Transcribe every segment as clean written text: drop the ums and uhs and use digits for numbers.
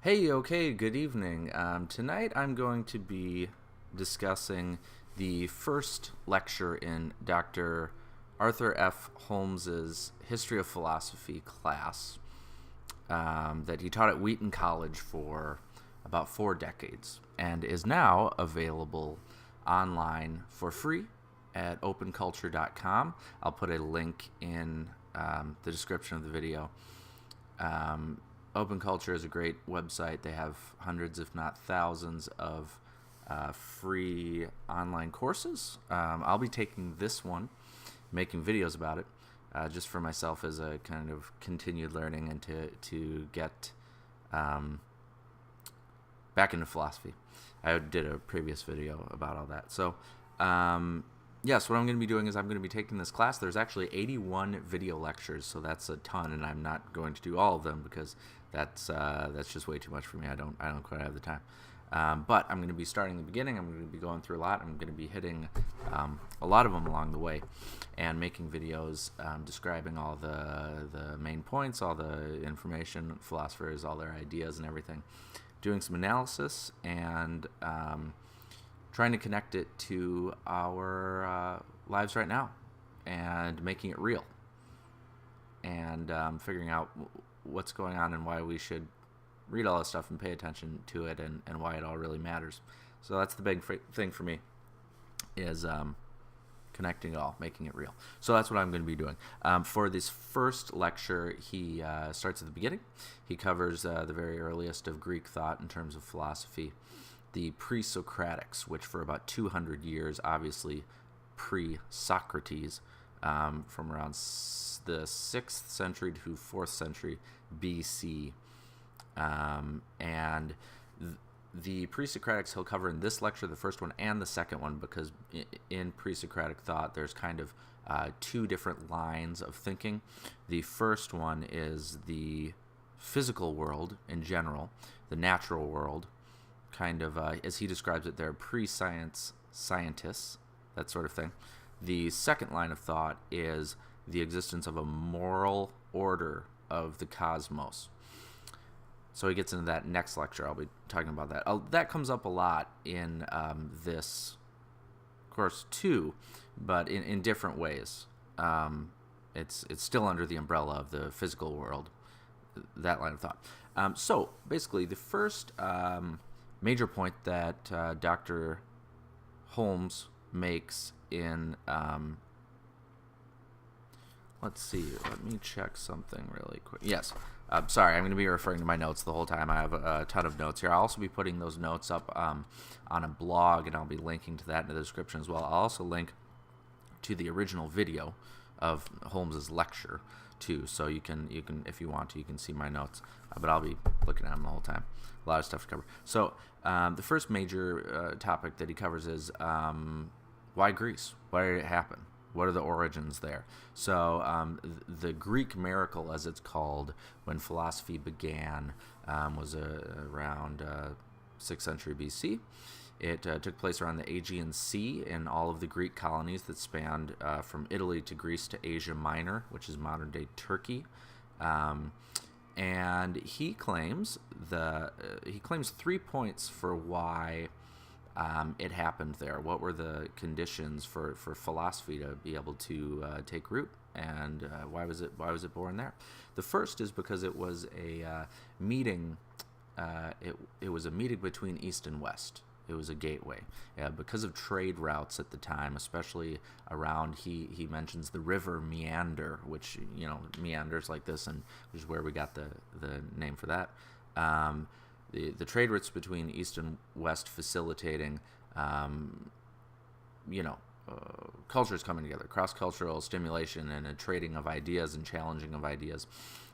Hey, okay, good evening. Tonight I'm going to be discussing the first lecture in Dr. Arthur F. Holmes's History of Philosophy class that he taught at Wheaton College for about 4 decades and is now available online for free at openculture.com. I'll put a link in the description of the video. Open Culture is a great website. They have hundreds, if not thousands, of free online courses. I'll be taking this one, making videos about it, just for myself as a kind of continued learning and to get back into philosophy. I did a previous video about all that. So, yes, what I'm going to be doing is I'm going to be taking this class. There's actually 81 video lectures, so that's a ton, and I'm not going to do all of them because that's just way too much for me. I don't quite have the time. But I'm going to be starting the beginning. I'm going to be going through a lot. I'm going to be hitting a lot of them along the way, and making videos describing all the main points, all the information, philosophers, all their ideas and everything. Doing some analysis and trying to connect it to our lives right now and making it real and figuring out what's going on and why we should read all this stuff and pay attention to it and why it all really matters. So that's the big thing for me is connecting it all, making it real. So that's what I'm going to be doing. For this first lecture, he starts at the beginning. He covers the very earliest of Greek thought in terms of philosophy, the Pre-Socratics, which for about 200 years, obviously pre-Socrates, from around the 6th century to 4th century BC. And the Pre-Socratics he'll cover in this lecture, the first one and the second one, because in Pre-Socratic thought there's kind of two different lines of thinking. The first one is the physical world in general, the natural world, kind of, as he describes it, they're pre-science scientists, that sort of thing. The second line of thought is the existence of a moral order of the cosmos. So he gets into that next lecture. I'll be talking about that. That comes up a lot in this course too, but in different ways. It's still under the umbrella of the physical world, that line of thought. So basically, the first major point that Dr. Holmes makes in let's see, let me check something really quick. Yes, sorry, I'm going to be referring to my notes the whole time. I have a ton of notes here. I'll also be putting those notes up on a blog, and I'll be linking to that in the description as well. I'll also link to the original video of Holmes's lecture too, so you can if you want to, you can see my notes, but I'll be looking at them the whole time. A lot of stuff to cover. So the first major topic that he covers is why Greece? Why did it happen? What are the origins there? So the Greek miracle, as it's called, when philosophy began, was around 6th century BC. It took place around the Aegean Sea in all of the Greek colonies that spanned from Italy to Greece to Asia Minor, which is modern-day Turkey. And he claims 3 points for why it happened there. What were the conditions for philosophy to be able to take root, and why was it born there? The first is because it was a meeting. It was a meeting between East and West. It was a gateway because of trade routes at the time, especially around. He mentions the river Meander, which meanders like this, and which is where we got the name for that. The trade routes between East and West facilitating, cultures coming together, cross-cultural stimulation and a trading of ideas and challenging of ideas.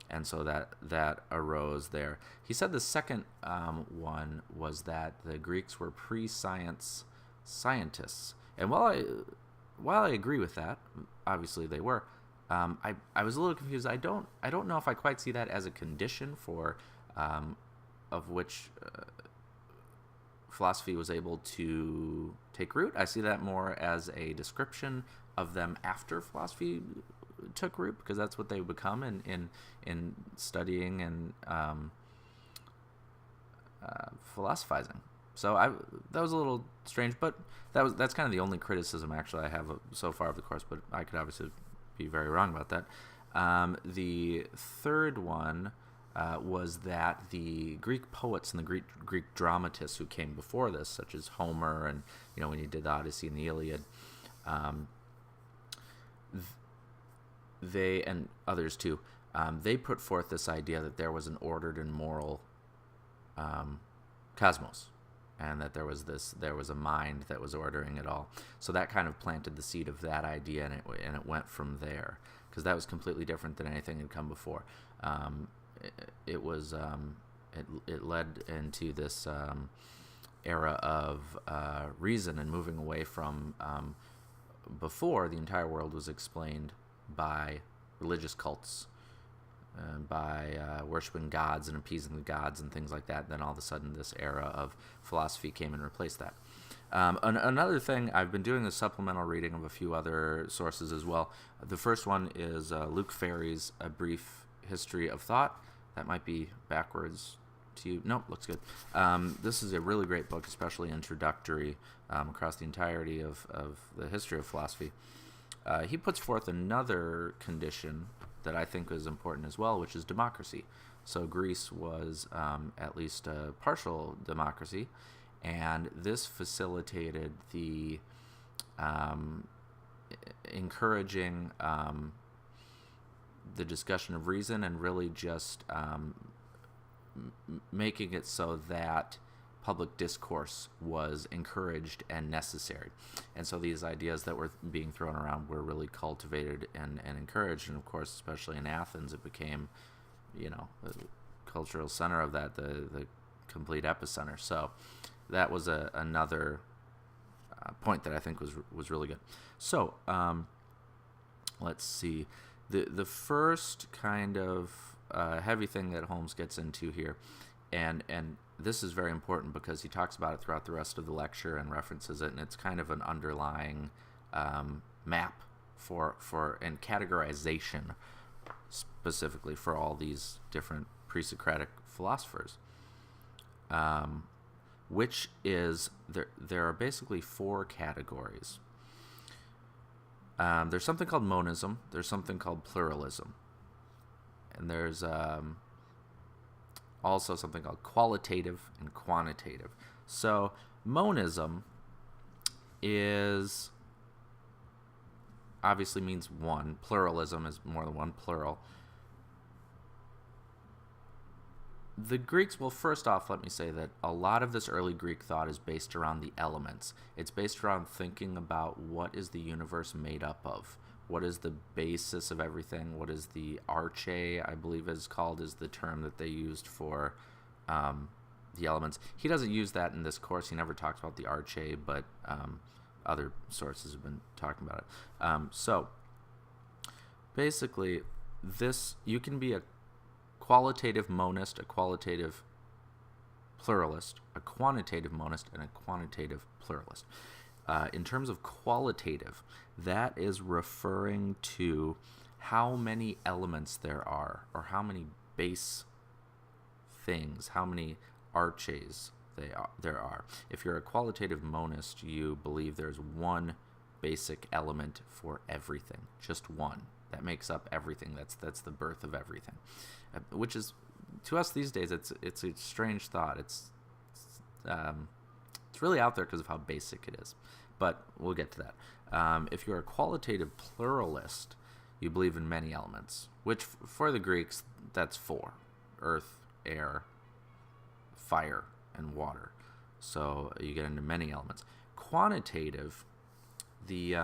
And so that arose there. He said the second one was that the Greeks were pre-science scientists. And while I agree with that, obviously they were, I was a little confused. I don't know if I quite see that as a condition for of which philosophy was able to take root. I see that more as a description of them after philosophy took root, because that's what they become in studying and philosophizing. So that was a little strange, but that's kind of the only criticism actually I have so far of the course. But I could obviously be very wrong about that. The third one was that the Greek poets and the Greek dramatists who came before this, such as Homer, and when he did the Odyssey and the Iliad, they and others too, they put forth this idea that there was an ordered and moral cosmos, and that there was a mind that was ordering it all. So that kind of planted the seed of that idea, and it went from there, because that was completely different than anything that had come before. It led into this era of reason, and moving away from before the entire world was explained by religious cults, by worshiping gods and appeasing the gods and things like that. Then all of a sudden this era of philosophy came and replaced that. Another thing, I've been doing a supplemental reading of a few other sources as well. The first one is Luke Ferry's A Brief History of Thought. That might be backwards to you. Nope, looks good. This is a really great book, especially introductory across the entirety of the history of philosophy. He puts forth another condition that I think is important as well, which is democracy. So Greece was at least a partial democracy, and this facilitated the encouraging the discussion of reason, and really just making it so that public discourse was encouraged and necessary. And so these ideas that were being thrown around were really cultivated and encouraged. And of course, especially in Athens, it became, the cultural center of that, the complete epicenter. So that was another point that I think was really good. So let's see. The first kind of heavy thing that Holmes gets into here, and this is very important because he talks about it throughout the rest of the lecture and references it, and it's kind of an underlying map for and categorization specifically for all these different pre-Socratic philosophers, which is there are basically four categories. There's something called monism, there's something called pluralism, and there's also something called qualitative and quantitative. So monism is obviously means one. Pluralism is more than one, plural. The Greeks, well, first off, let me say that a lot of this early Greek thought is based around the elements. It's based around thinking about what is the universe made up of. What is the basis of everything? What is the arche, I believe is called, is the term that they used for the elements. He doesn't use that in this course. He never talks about the arche, but other sources have been talking about it. So basically, you can be a qualitative monist, a qualitative pluralist, a quantitative monist, and a quantitative pluralist. In terms of qualitative, that is referring to how many elements there are, or how many base things, how many arches there are. If you're a qualitative monist, you believe there's one basic element for everything, just one. That makes up everything. That's the birth of everything, which is, to us these days, it's a strange thought. It's really out there because of how basic it is, but we'll get to that. If you're a qualitative pluralist, you believe in many elements, which for the Greeks, that's four: earth, air, fire, and water. So you get into many elements. Quantitative, the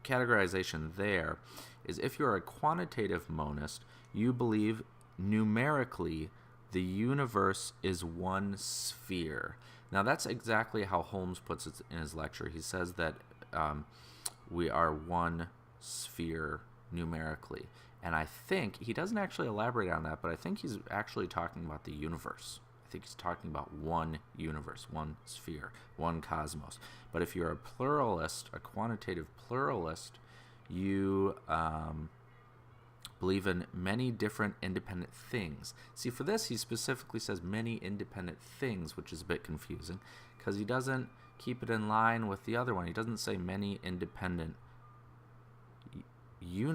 categorization there is, if you're a quantitative monist, you believe numerically the universe is one sphere. Now that's exactly how Holmes puts it in his lecture. He says that we are one sphere numerically, and I think he doesn't actually elaborate on that, but I think he's actually talking about the universe. I think he's talking about one universe, one sphere, one cosmos. But if you're a pluralist, a quantitative pluralist, you believe in many different independent things. See, for this, he specifically says many independent things, which is a bit confusing because he doesn't keep it in line with the other one. He doesn't say many independent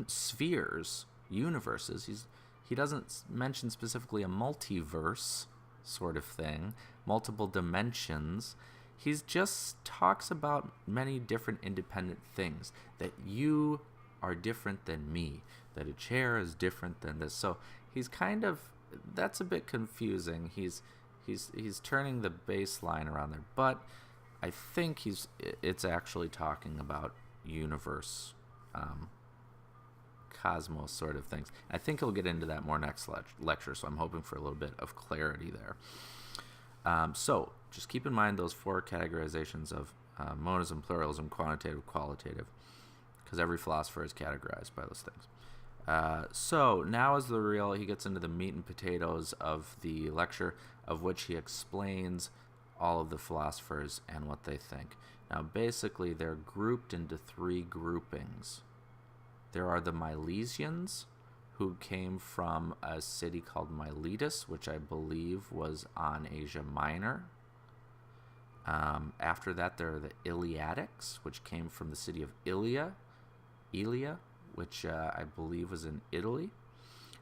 spheres, universes. He doesn't mention specifically a multiverse sort of thing, multiple dimensions. He just talks about many different independent things, that you are different than me, that a chair is different than this. So he's kind of, that's a bit confusing. He's turning the baseline around there, but I think it's actually talking about universe, cosmos sort of things. I think he'll get into that more next lecture, so I'm hoping for a little bit of clarity there. So just keep in mind those 4 categorizations of monism, pluralism, quantitative, qualitative, because every philosopher is categorized by those things. So now is he gets into the meat and potatoes of the lecture, of which he explains all of the philosophers and what they think. Now basically they're grouped into 3 groupings. There are the Milesians, who came from a city called Miletus, which I believe was on Asia Minor. After that, there are the Eleatics, which came from the city of Ilia, which I believe was in Italy.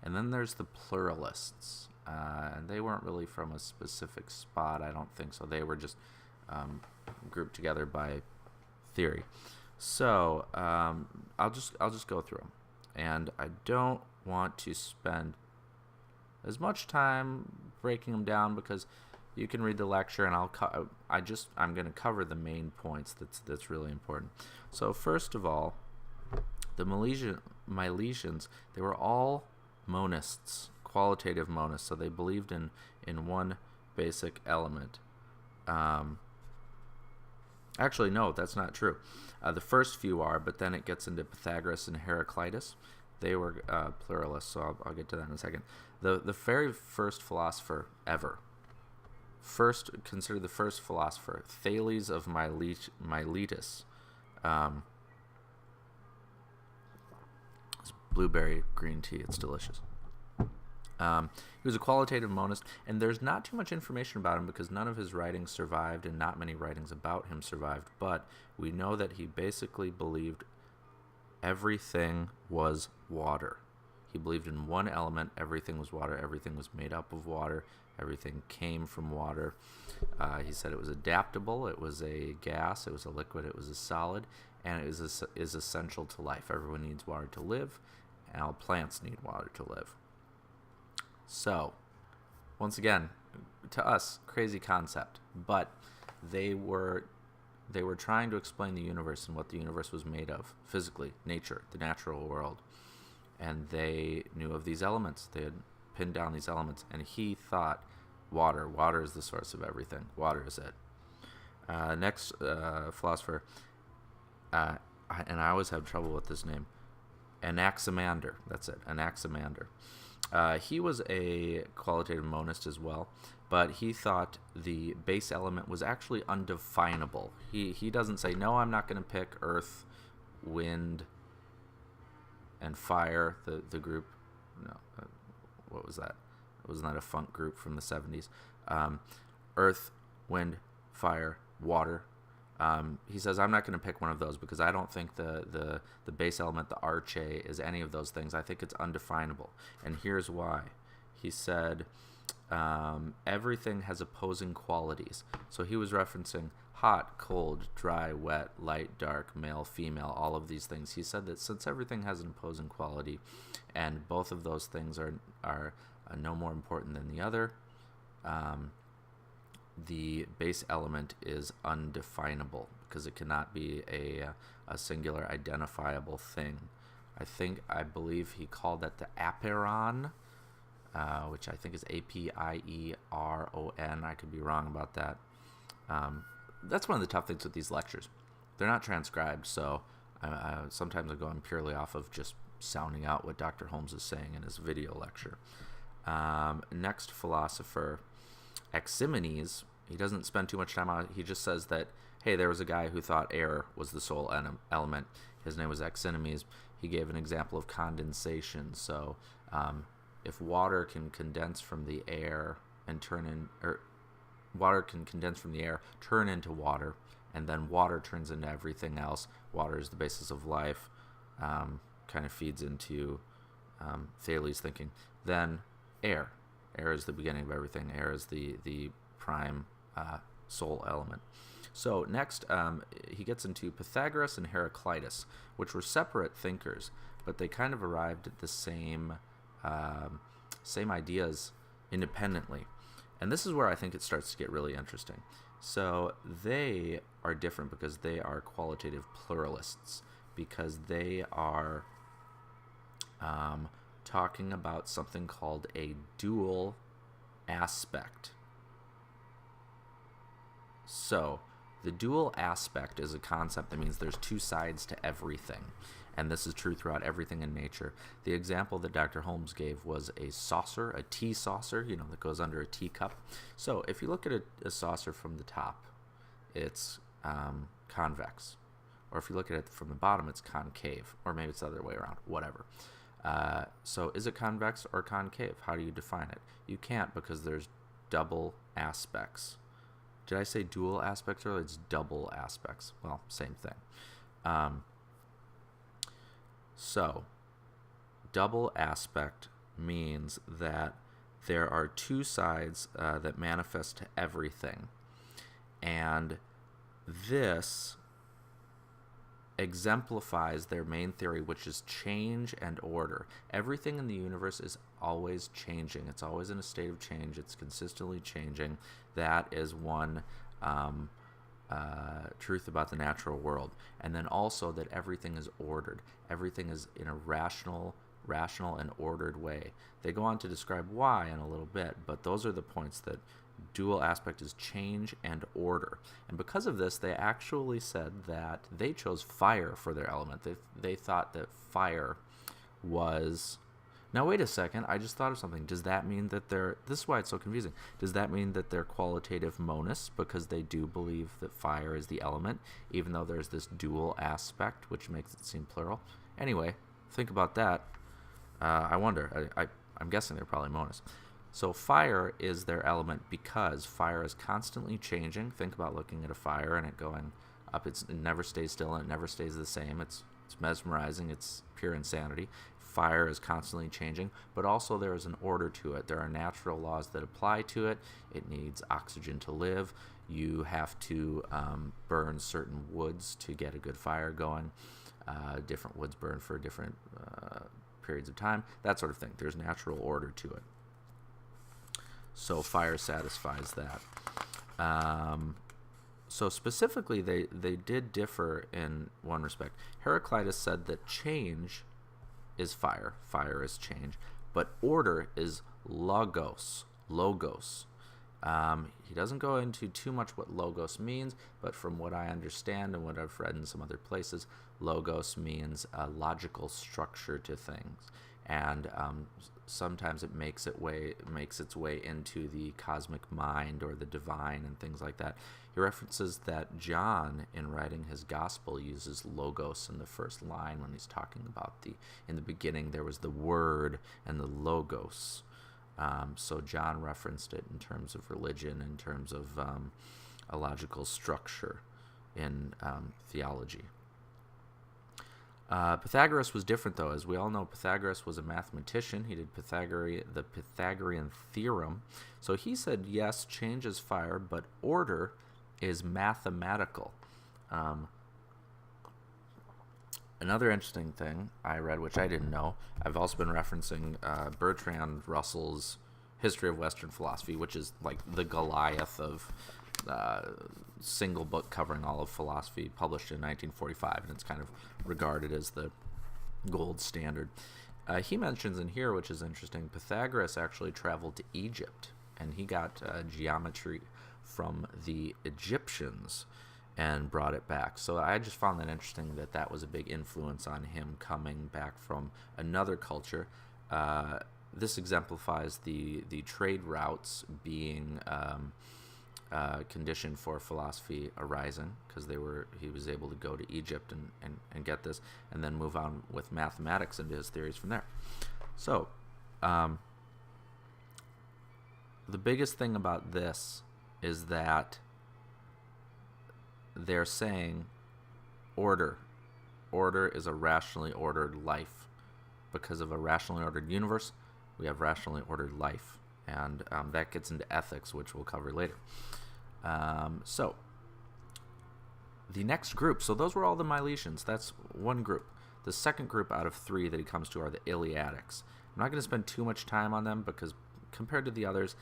And then there's the Pluralists. And they weren't really from a specific spot, I don't think so. They were just grouped together by theory. So I'll just go through them, and I don't want to spend as much time breaking them down because you can read the lecture, and I'm going to cover the main points that's really important. So first of all, the Milesians, they were all monists, qualitative monists, so they believed in one basic element. Actually, no, that's not true. The first few are, but then it gets into Pythagoras and Heraclitus. They were pluralists, so I'll get to that in a second. The very first philosopher ever, considered the first philosopher, Thales of Miletus. It's blueberry green tea. It's delicious. He was a qualitative monist, and there's not too much information about him because none of his writings survived and not many writings about him survived, but we know that he basically believed everything was water. He believed in one element, everything was water, everything was made up of water, everything came from water. He said it was adaptable, it was a gas, it was a liquid, it was a solid, and it is essential to life. Everyone needs water to live, and all plants need water to live. So, once again, to us, crazy concept, but they were trying to explain the universe and what the universe was made of, physically, nature, the natural world, and they knew of these elements. They had pinned down these elements, and he thought water is the source of everything. Water is it. Next philosopher, and I always have trouble with this name, Anaximander. That's it, Anaximander. He was a qualitative monist as well, but he thought the base element was actually undefinable. He doesn't say, no, I'm not going to pick earth, wind, and fire, the group. No, what was that? Wasn't that a funk group from the 70s? Earth, wind, fire, water. He says, I'm not going to pick one of those because I don't think the base element, the arche, is any of those things. I think it's undefinable. And here's why. He said, everything has opposing qualities. So he was referencing hot, cold, dry, wet, light, dark, male, female, all of these things. He said that since everything has an opposing quality and both of those things are no more important than the other, the base element is undefinable because it cannot be a singular identifiable thing. I believe he called that the apeiron, which I think is A-P-I-E-R-O-N. I could be wrong about that. That's one of the tough things with these lectures. They're not transcribed, so sometimes I'm going purely off of just sounding out what Dr. Holmes is saying in his video lecture. Next philosopher, Anaximenes. He doesn't spend too much time on it. He just says that, hey, there was a guy who thought air was the sole element. His name was Anaximenes. he gave an example of condensation. So if water can condense from the air and water can condense from the air, turn into water, and then water turns into everything else. Water is the basis of life, kind of feeds into Thales' thinking. Then air. Air is the beginning of everything. Air is the prime soul element. So next, he gets into Pythagoras and Heraclitus, which were separate thinkers, but they kind of arrived at the same ideas independently. And this is where I think it starts to get really interesting. So they are different because they are qualitative pluralists, because they are talking about something called a dual aspect. So the dual aspect is a concept that means there's two sides to everything. And this is true throughout everything in nature. The example that Dr. Holmes gave was a saucer, a tea saucer, that goes under a teacup. So if you look at a saucer from the top, it's convex. Or if you look at it from the bottom, it's concave. Or maybe it's the other way around, whatever. So is it convex or concave? How do you define it? You can't, because there's double aspects. Did I say dual aspects earlier? It's double aspects. Well, same thing. So, double aspect means that there are two sides that manifest to everything. And this exemplifies their main theory, which is change and order. Everything in the universe is always changing. It's always in a state of change. It's consistently changing. That is one truth about the natural world. And then also that everything is ordered. Everything is in a rational and ordered way. They go on to describe why in a little bit, but those are the points, that dual aspect is change and order. And because of this, they actually said that they chose fire for their element. They thought that fire was... Now, wait a second. I just thought of something. Does that mean that they're... This is why it's so confusing. Does that mean that they're qualitative monists because they do believe that fire is the element, even though there's this dual aspect, which makes it seem plural? Anyway, think about that. I wonder. I'm guessing they're probably monists. So fire is their element because fire is constantly changing. Think about looking at a fire and it going up. It never stays still and it never stays the same. It's mesmerizing. It's pure insanity. Fire is constantly changing, but also there is an order to it. There are natural laws that apply to it. It needs oxygen to live. You have to burn certain woods to get a good fire going. Different woods burn for different periods of time, that sort of thing. There's natural order to it. So fire satisfies that. So specifically, they did differ in one respect. Heraclitus said that change is fire. Fire is change. But order is logos. He doesn't go into too much what logos means, but from what I understand and what I've read in some other places, logos means a logical structure to things. And sometimes it makes its way into the cosmic mind or the divine and things like that. He references that John, in writing his gospel, uses logos in the first line when he's talking about in the beginning there was the word and the logos. So John referenced it in terms of religion, in terms of a logical structure in theology. Pythagoras was different, though. As we all know, Pythagoras was a mathematician. He did the Pythagorean theorem. So he said, yes, change is fire, but order is mathematical. Another interesting thing I read, which I didn't know, I've also been referencing Bertrand Russell's History of Western Philosophy, which is like the Goliath of single book covering all of philosophy, published in 1945, and it's kind of regarded as the gold standard. He mentions in here, which is interesting, Pythagoras actually traveled to Egypt, and he got geometry from the Egyptians and brought it back. So I just found that interesting that was a big influence on him coming back from another culture. This exemplifies the trade routes being condition for philosophy arising, because he was able to go to Egypt and get this, and then move on with mathematics into his theories from there. So the biggest thing about this is that they're saying order is a rationally ordered life. Because of a rationally ordered universe, we have rationally ordered life. And that gets into ethics, which we'll cover later. So the next group, so those were all the Milesians. That's one group. The second group out of three that he comes to are the Eleatics. I'm not going to spend too much time on them because compared to the others,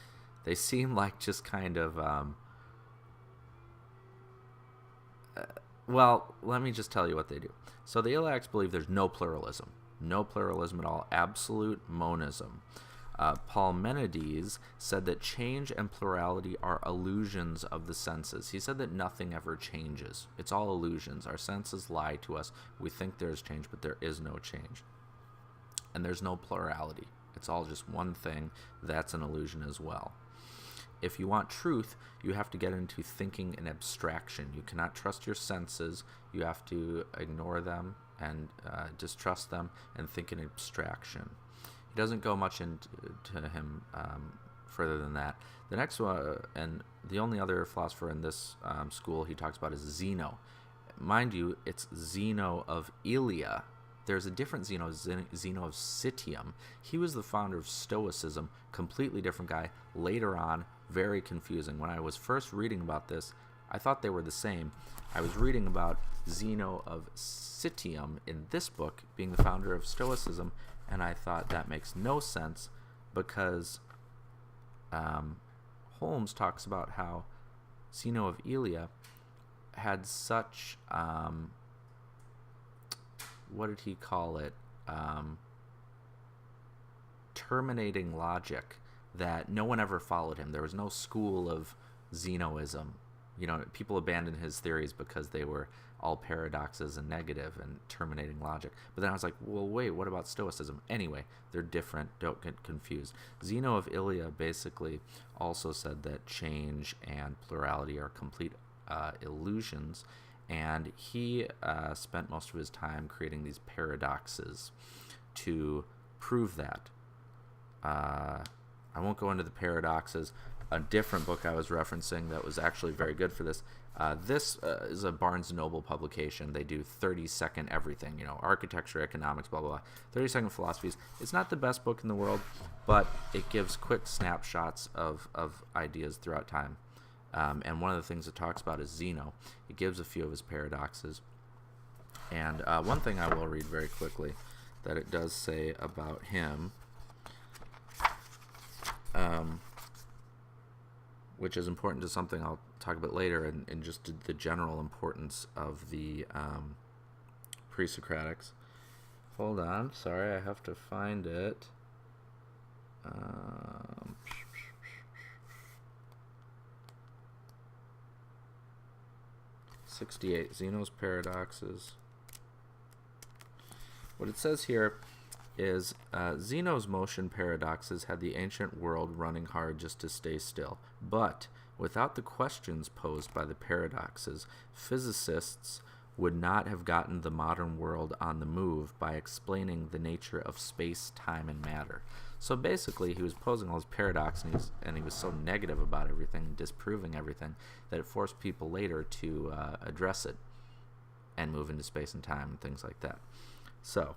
they seem like just kind of, well, let me just tell you what they do. So the Eleatics believe there's no pluralism at all, absolute monism. Parmenides said that change and plurality are illusions of the senses. He said that nothing ever changes. It's all illusions. Our senses lie to us. We think there's change, but there is no change. And there's no plurality. It's all just one thing. That's an illusion as well. If you want truth, you have to get into thinking in abstraction. You cannot trust your senses. You have to ignore them and distrust them and think in abstraction. He doesn't go much into him further than that. The next one, and the only other philosopher in this school he talks about is Zeno. Mind you, it's Zeno of Elea. There's a different Zeno, Zeno of Citium. He was the founder of Stoicism, completely different guy. Later on, very confusing. When I was first reading about this, I thought they were the same. I was reading about Zeno of Citium in this book being the founder of Stoicism, and I thought that makes no sense because Holmes talks about how Zeno of Elea had such, what did he call it, terminating logic that no one ever followed him. There was no school of Zenoism. You know, people abandoned his theories because they were all paradoxes and negative and terminating logic. But then I was like, well, wait, what about Stoicism? Anyway, they're different. Don't get confused. Zeno of Elea basically also said that change and plurality are complete illusions, and he spent most of his time creating these paradoxes to prove that. I won't go into the paradoxes. A different book I was referencing that was actually very good for this. This is a Barnes & Noble publication. They do 30-second everything, you know, architecture, economics, blah, blah, blah. 30-second philosophies. It's not the best book in the world, but it gives quick snapshots of ideas throughout time. And one of the things it talks about is Zeno. It gives a few of his paradoxes. And one thing I will read very quickly that it does say about him, which is important to something I'll talk about later, and just the general importance of the Pre-Socratics. Hold on, sorry, I have to find it. 68, Zeno's Paradoxes. What it says here is Zeno's motion paradoxes had the ancient world running hard just to stay still. But without the questions posed by the paradoxes, physicists would not have gotten the modern world on the move by explaining the nature of space, time, and matter. So basically, he was posing all his paradoxes, and he was so negative about everything, disproving everything, that it forced people later to address it and move into space and time and things like that. So,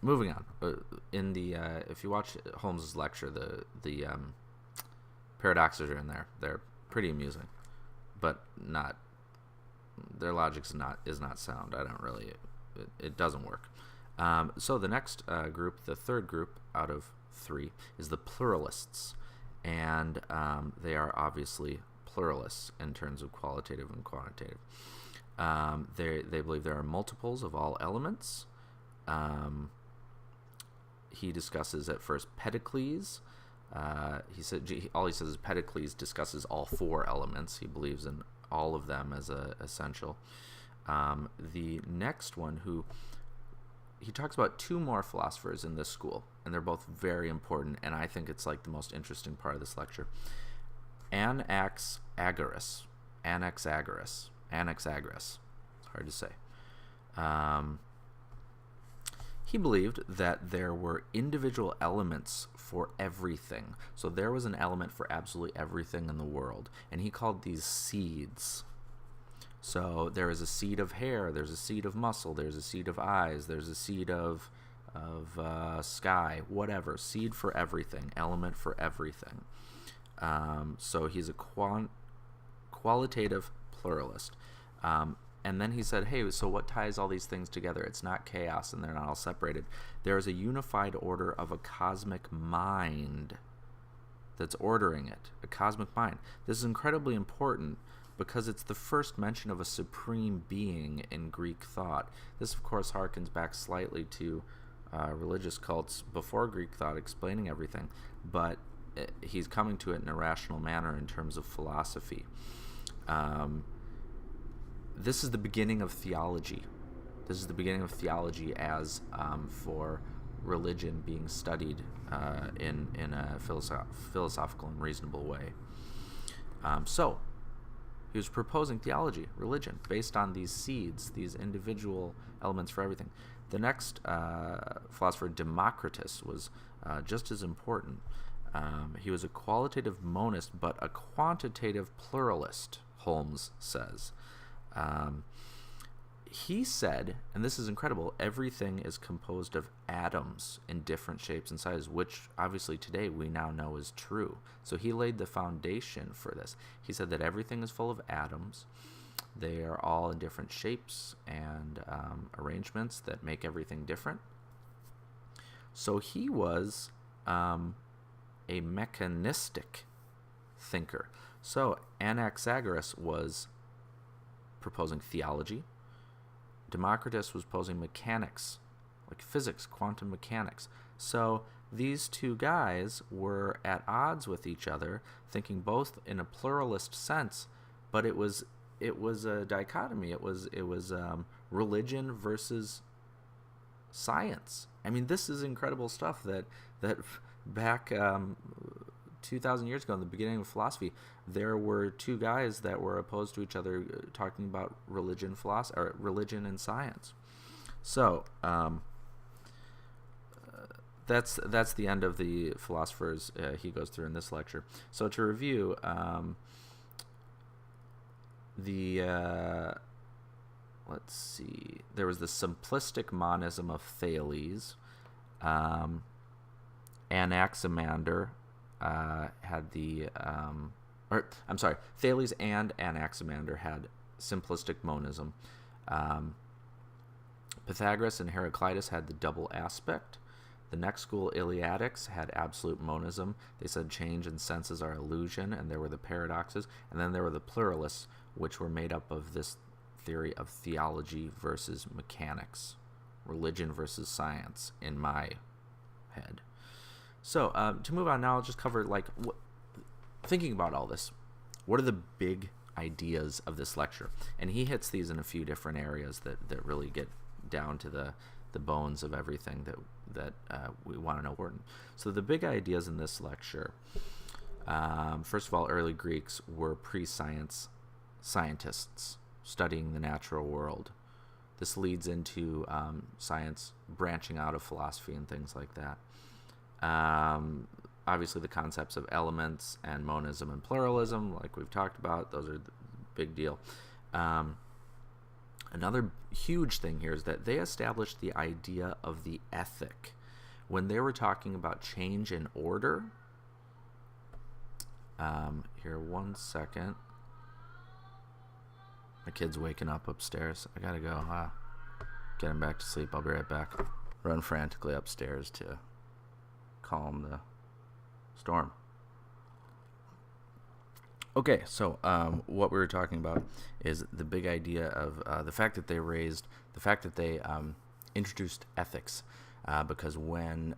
moving on. In the if you watch Holmes' lecture, the paradoxes are in there. They're pretty amusing, but not. Their logic is not sound. I don't really. It doesn't work. So the next group, the third group out of three, is the pluralists, and they are obviously pluralists in terms of qualitative and quantitative. They believe there are multiples of all elements. He discusses at first Pedicles. He says is Pedicles discusses all four elements. He believes in all of them as essential. The next one, who he talks about two more philosophers in this school, and they're both very important, and I think it's like the most interesting part of this lecture. Anaxagoras. It's hard to say. He believed that there were individual elements for everything. So there was an element for absolutely everything in the world, and he called these seeds. So there is a seed of hair, there's a seed of muscle, there's a seed of eyes, there's a seed of sky, whatever. Seed for everything, element for everything. So he's a qualitative pluralist. And then he said, hey, so what ties all these things together? It's not chaos and they're not all separated. There is a unified order of a cosmic mind that's ordering it, a cosmic mind. This is incredibly important because it's the first mention of a supreme being in Greek thought. This, of course, harkens back slightly to religious cults before Greek thought explaining everything, but he's coming to it in a rational manner in terms of philosophy. This is the beginning of theology. This is the beginning of theology as for religion being studied in a philosophical and reasonable way. So he was proposing theology, religion, based on these seeds, these individual elements for everything. The next philosopher, Democritus, was just as important. He was a qualitative monist, but a quantitative pluralist, Holmes says. He said, and this is incredible, everything is composed of atoms in different shapes and sizes, which obviously today we now know is true. So he laid the foundation for this. He said that everything is full of atoms. They are all in different shapes and arrangements that make everything different. So he was a mechanistic thinker. So Anaxagoras was proposing theology. Democritus was posing mechanics, like physics, quantum mechanics. So these two guys were at odds with each other, thinking both in a pluralist sense, but it was a dichotomy. It was religion versus science. I mean, this is incredible stuff that back 2,000 years ago, in the beginning of philosophy, there were two guys that were opposed to each other, talking about religion and science. So that's the end of the philosophers he goes through in this lecture. So to review, let's see, there was the simplistic monism of Thales. Anaximander had the Thales and Anaximander had simplistic monism. Pythagoras and Heraclitus had the double aspect. The next school, Eleatics, had absolute monism. They said change and senses are illusion, and there were the paradoxes. And then there were the pluralists, which were made up of this theory of theology versus mechanics, religion versus science, in my head. So to move on now, I'll just cover, thinking about all this, what are the big ideas of this lecture? And he hits these in a few different areas that really get down to the bones of everything that we want to know important. So the big ideas in this lecture, first of all, early Greeks were pre-science scientists studying the natural world. This leads into science branching out of philosophy and things like that. Obviously the concepts of elements and monism and pluralism, like we've talked about, those are the big deal. Another huge thing here is that they established the idea of the ethic. When they were talking about change and order, here, one second. My kid's waking up upstairs. I gotta go get him back to sleep. I'll be right back. Run frantically upstairs to calm the storm. Okay, so what we were talking about is the big idea of the fact that they introduced ethics, because when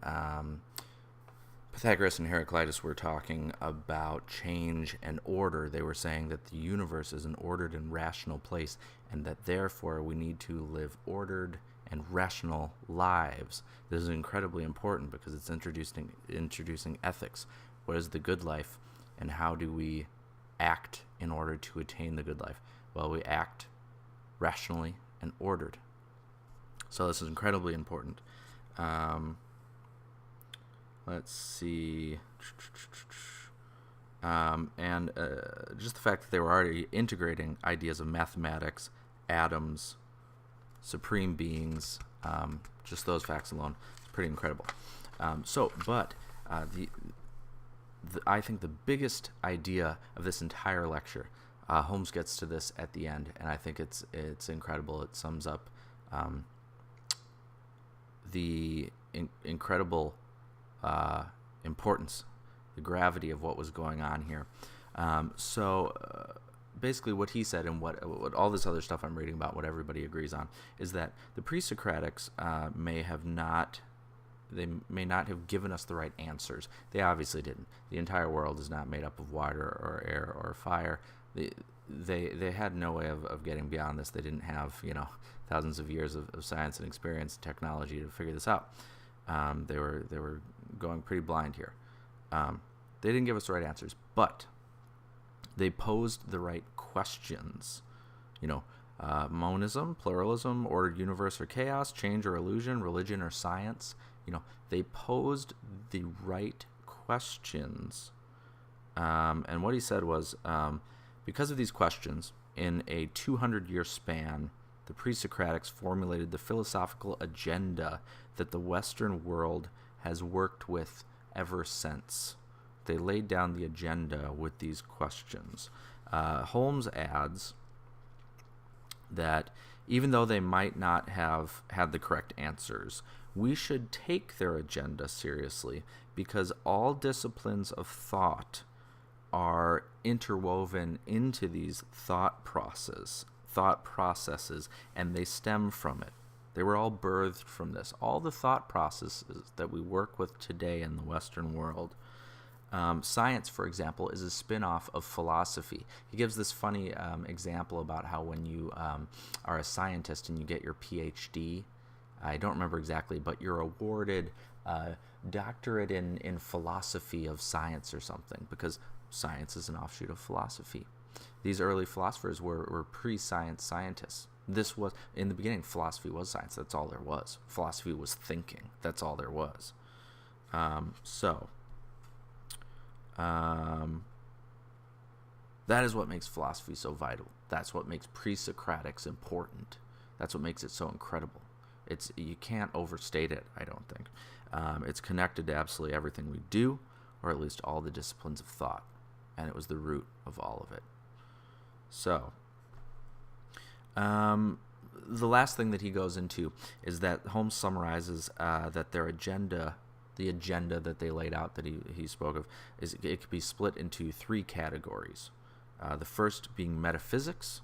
Pythagoras and Heraclitus were talking about change and order, they were saying that the universe is an ordered and rational place, and that therefore we need to live ordered and rational lives. This is incredibly important because it's introducing ethics. What is the good life, and how do we act in order to attain the good life? Well, we act rationally and ordered. So this is incredibly important. Let's see. And just the fact that they were already integrating ideas of mathematics, atoms, supreme beings, just those facts alone is pretty incredible. I think the biggest idea of this entire lecture, Holmes gets to this at the end, and I think it's incredible. It sums up the incredible importance, the gravity of what was going on here. Basically what he said, and what all this other stuff I'm reading about, what everybody agrees on, is that the Pre-Socratics may not have given us the right answers. They obviously didn't. The entire world is not made up of water or air or fire. They had no way of getting beyond this. They didn't have thousands of years of science and experience and technology to figure this out. They were going pretty blind here. They didn't give us the right answers, but they posed the right questions. Monism, pluralism, ordered universe or chaos, change or illusion, religion or science. They posed the right questions. And what he said was, because of these questions, in a 200-year span, the Pre-Socratics formulated the philosophical agenda that the Western world has worked with ever since. They laid down the agenda with these questions. Holmes adds that even though they might not have had the correct answers, we should take their agenda seriously because all disciplines of thought are interwoven into these thought processes, and they stem from it. They were all birthed from this. All the thought processes that we work with today in the Western world. Science, for example, is a spin-off of philosophy. He gives this funny example about how when you are a scientist and you get your PhD, I don't remember exactly, but you're awarded a doctorate in philosophy of science or something, because science is an offshoot of philosophy. These early philosophers were pre-science scientists. This was, in the beginning, philosophy was science. That's all there was. Philosophy was thinking. That's all there was. That is what makes philosophy so vital. That's what makes Pre-Socratics important. That's what makes it so incredible. You can't overstate it, I don't think. It's connected to absolutely everything we do, or at least all the disciplines of thought, and it was the root of all of it. So, the last thing that he goes into is that Holmes summarizes that their agenda, the agenda that they laid out that he spoke of, is it could be split into three categories. The first being metaphysics,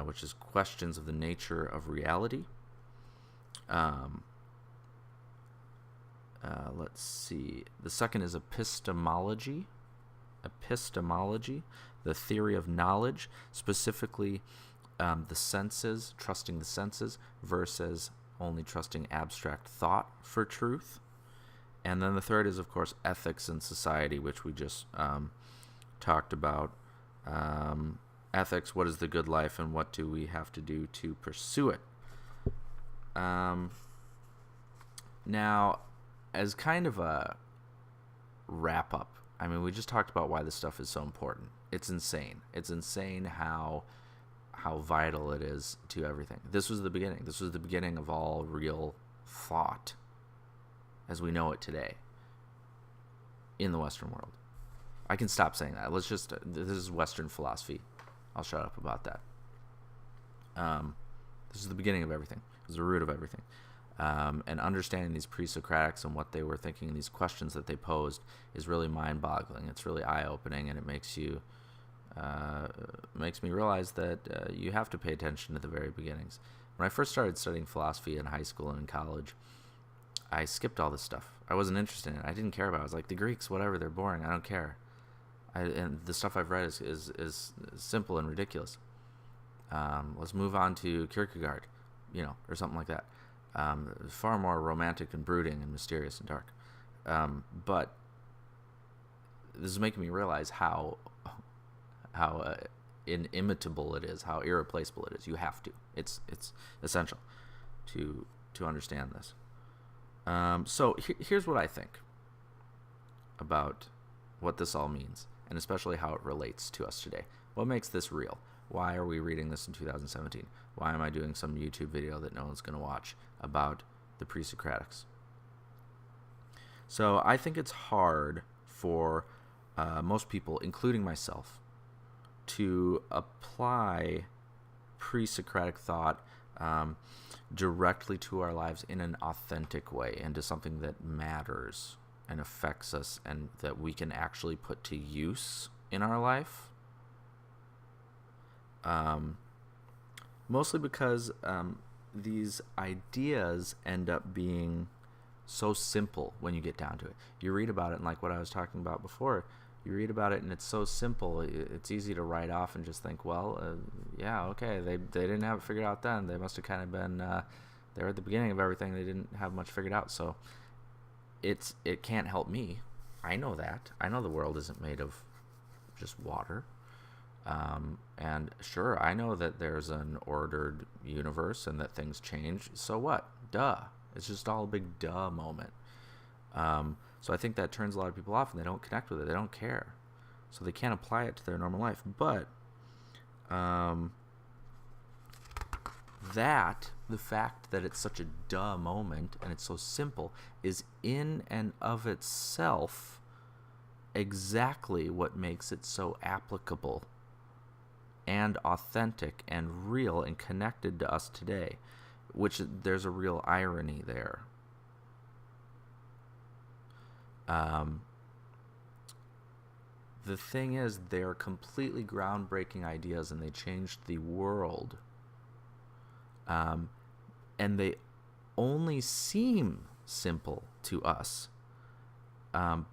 which is questions of the nature of reality. Let's see. The second is epistemology. The theory of knowledge, specifically the senses, trusting the senses versus only trusting abstract thought for truth. And then the third is, of course, ethics and society, which we just talked about. Ethics, what is the good life, and what do we have to do to pursue it? Now, as kind of a wrap-up, I mean, we just talked about why this stuff is so important. It's insane. It's insane how vital it is to everything. This was the beginning. This was the beginning of all real thought as we know it today in the Western world. I can stop saying that. This is Western philosophy. I'll shut up about that. This is the beginning of everything. It was the root of everything. And understanding these Pre-Socratics and what they were thinking and these questions that they posed is really mind-boggling. It's really eye-opening, and it makes me realize that you have to pay attention to the very beginnings. When I first started studying philosophy in high school and in college, I skipped all this stuff. I wasn't interested in it. I didn't care about it. I was like, the Greeks, whatever, they're boring. I don't care. And the stuff I've read is simple and ridiculous. Let's move on to Kierkegaard, or something like that. Far more romantic and brooding and mysterious and dark. But this is making me realize how inimitable it is, how irreplaceable it is. You have to. It's essential to understand this. So here's what I think about what this all means, and especially how it relates to us today. What makes this real? Why are we reading this in 2017? Why am I doing some YouTube video that no one's going to watch about the Pre-Socratics? So I think it's hard for most people, including myself, to apply pre-Socratic thought directly to our lives in an authentic way, into something that matters and affects us and that we can actually put to use in our life. Mostly because these ideas end up being so simple when you get down to it. You read about it, and like what I was talking about before, you read about it and it's so simple, it's easy to write off and just think, well, yeah, okay, they didn't have it figured out then. They must have kind of been, they were at the beginning of everything. They didn't have much figured out. So it can't help me. I know that. I know the world isn't made of just water. And sure, I know that there's an ordered universe and that things change. So what? Duh. It's just all a big duh moment. So I think that turns a lot of people off, and they don't connect with it. They don't care. So they can't apply it to their normal life. But the fact that it's such a duh moment and it's so simple is in and of itself exactly what makes it so applicable and authentic and real and connected to us today, which there's a real irony there. The thing is, they're completely groundbreaking ideas, and they changed the world. And they only seem simple to us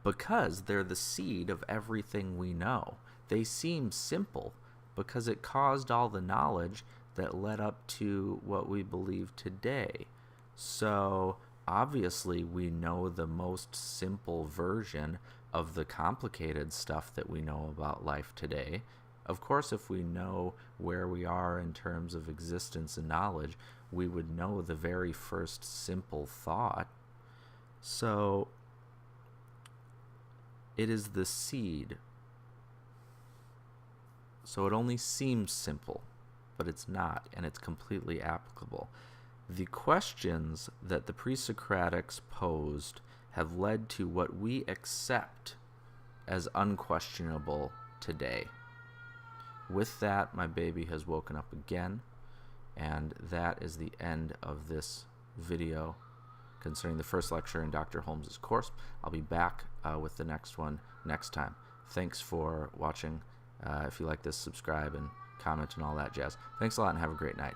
because they're the seed of everything we know. They seem simple because it caused all the knowledge that led up to what we believe today. So obviously we know the most simple version of the complicated stuff that we know about life today. Of course, if we know where we are in terms of existence and knowledge, we would know the very first simple thought. So it is the seed. So it only seems simple, but it's not, and it's completely applicable. The questions that the Pre-Socratics posed have led to what we accept as unquestionable today. With that, my baby has woken up again, and that is the end of this video concerning the first lecture in Dr. Holmes' course. I'll be back with the next one next time. Thanks for watching. If you like this, subscribe and comment and all that jazz. Thanks a lot, and have a great night.